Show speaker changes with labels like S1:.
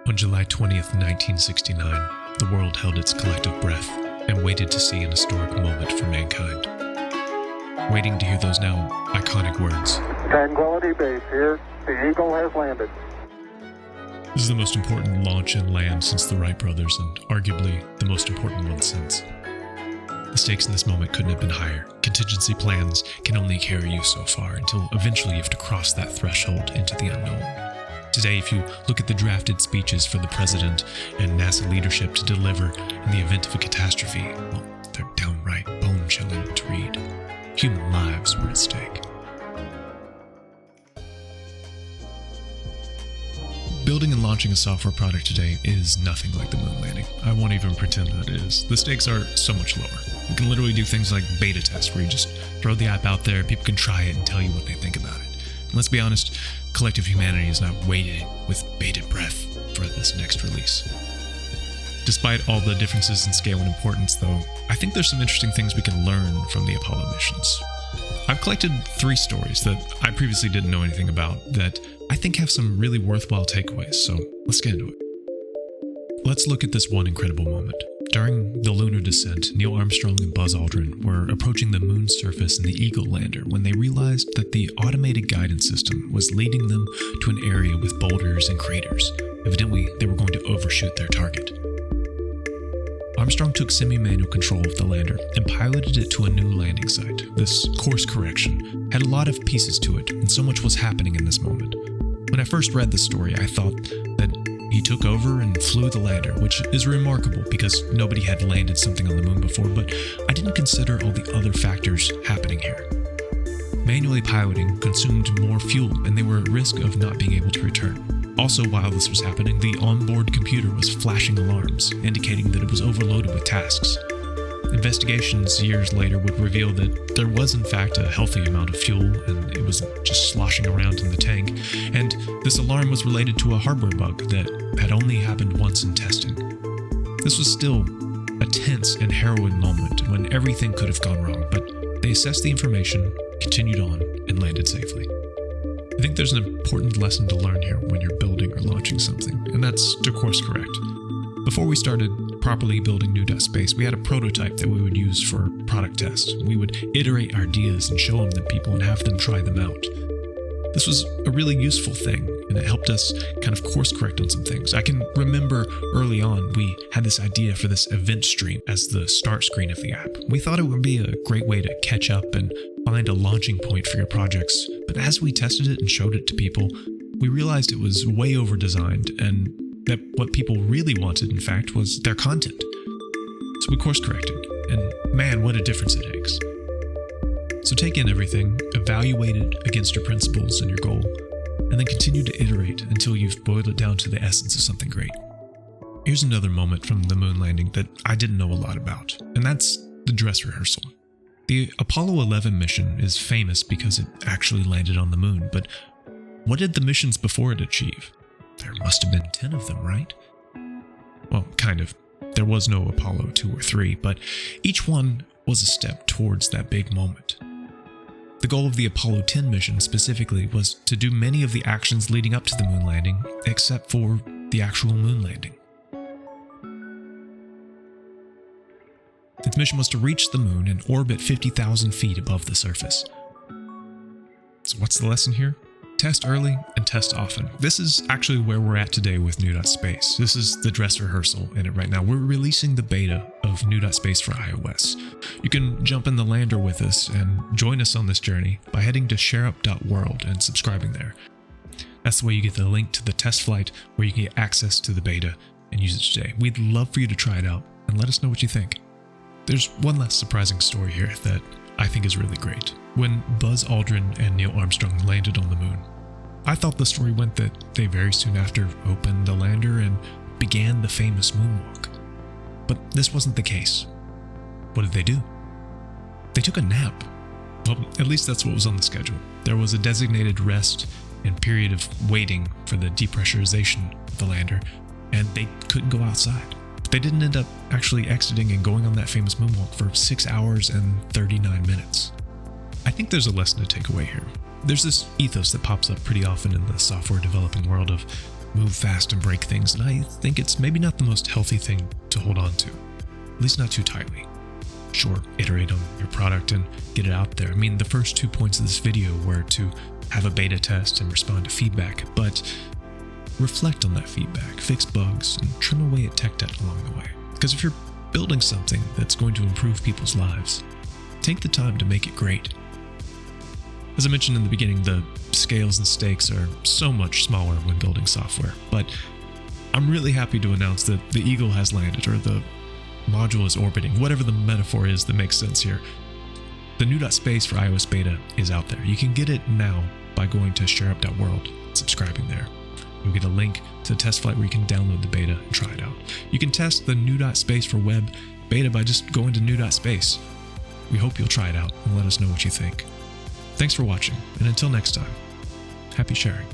S1: On July 20th, 1969, the world held its collective breath and waited to see an historic moment for mankind. Waiting to hear those now iconic words.
S2: Tranquility Base here. The Eagle has landed.
S1: This is the most important launch and land since the Wright brothers, and arguably the most important one since. The stakes in this moment couldn't have been higher. Contingency plans can only carry you so far until eventually you have to cross that threshold into the unknown. Today, if you look at the drafted speeches for the president and NASA leadership to deliver in the event of a catastrophe, well, they're downright bone-chilling to read. Human lives were at stake. Building and launching a software product today is nothing like the moon landing. I won't even pretend that it is. The stakes are so much lower. You can literally do things like beta tests, where you just throw the app out there, people can try it and tell you what they think about it. And let's be honest, collective humanity is not waiting with bated breath for this next release. Despite all the differences in scale and importance, though, I think there's some interesting things we can learn from the Apollo missions. I've collected 3 stories that I previously didn't know anything about that I think have some really worthwhile takeaways, so let's get into it. Let's look at this one incredible moment. During the lunar descent, Neil Armstrong and Buzz Aldrin were approaching the moon's surface in the Eagle lander when they realized that the automated guidance system was leading them to an area with boulders and craters. Evidently, they were going to overshoot their target. Armstrong took semi-manual control of the lander and piloted it to a new landing site. This course correction had a lot of pieces to it, and so much was happening in this moment. When I first read the story, I thought that he took over and flew the lander, which is remarkable because nobody had landed something on the moon before, but I didn't consider all the other factors happening here. Manually piloting consumed more fuel, and they were at risk of not being able to return. Also, while this was happening, the onboard computer was flashing alarms, indicating that it was overloaded with tasks. Investigations years later would reveal that there was in fact a healthy amount of fuel, and it wasn't just sloshing around in the tank, and this alarm was related to a hardware bug that had only happened once in testing. This was still a tense and harrowing moment when everything could have gone wrong, but they assessed the information, continued on, and landed safely. I think there's an important lesson to learn here when you're building or launching something, and that's to course correct. Before we started properly building New.Space, we had a prototype that we would use for product tests. We would iterate our ideas and show them to people and have them try them out. This was a really useful thing, and it helped us kind of course correct on some things. I can remember early on we had this idea for this event stream as the start screen of the app. We thought it would be a great way to catch up and find a launching point for your projects, but as we tested it and showed it to people, we realized it was way over designed, and that what people really wanted, in fact, was their content. So we course corrected, and man, what a difference it makes. So take in everything, evaluate it against your principles and your goal, and then continue to iterate until you've boiled it down to the essence of something great. Here's another moment from the moon landing that I didn't know a lot about, and that's the dress rehearsal. The Apollo 11 mission is famous because it actually landed on the moon, but what did the missions before it achieve? There must have been 10 of them, right? Well, kind of. There was no Apollo 2 or 3, but each one was a step towards that big moment. The goal of the Apollo 10 mission specifically was to do many of the actions leading up to the moon landing, except for the actual moon landing. Its mission was to reach the moon and orbit 50,000 feet above the surface. So what's the lesson here? Test early and test often. This is actually where we're at today with New.Space. This is the dress rehearsal in it right now. We're releasing the beta of New.Space for iOS. You can jump in the lander with us and join us on this journey by heading to shareup.world and subscribing there. That's the way you get the link to the test flight where you can get access to the beta and use it today. We'd love for you to try it out and let us know what you think. There's one last surprising story here that I think is really great. When Buzz Aldrin and Neil Armstrong landed on the moon, I thought the story went that they very soon after opened the lander and began the famous moonwalk. But this wasn't the case. What did they do? They took a nap. Well, at least that's what was on the schedule. There was a designated rest and period of waiting for the depressurization of the lander, and they couldn't go outside. They didn't end up actually exiting and going on that famous moonwalk for 6 hours and 39 minutes. I think there's a lesson to take away here. There's this ethos that pops up pretty often in the software developing world of move fast and break things, and I think it's maybe not the most healthy thing to hold on to, at least not too tightly. Sure, iterate on your product and get it out there. I mean, the first 2 points of this video were to have a beta test and respond to feedback, but reflect on that feedback, fix bugs, and trim away at tech debt along the way. Because if you're building something that's going to improve people's lives, take the time to make it great. As I mentioned in the beginning, the scales and stakes are so much smaller when building software, but I'm really happy to announce that the Eagle has landed, or the module is orbiting, whatever the metaphor is that makes sense here. The new.space for iOS beta is out there. You can get it now by going to shareup.world and subscribing there. You'll get a link to the test flight where you can download the beta and try it out. You can test the new.space for web beta by just going to new.space. We hope you'll try it out and let us know what you think. Thanks for watching, and until next time, happy sharing.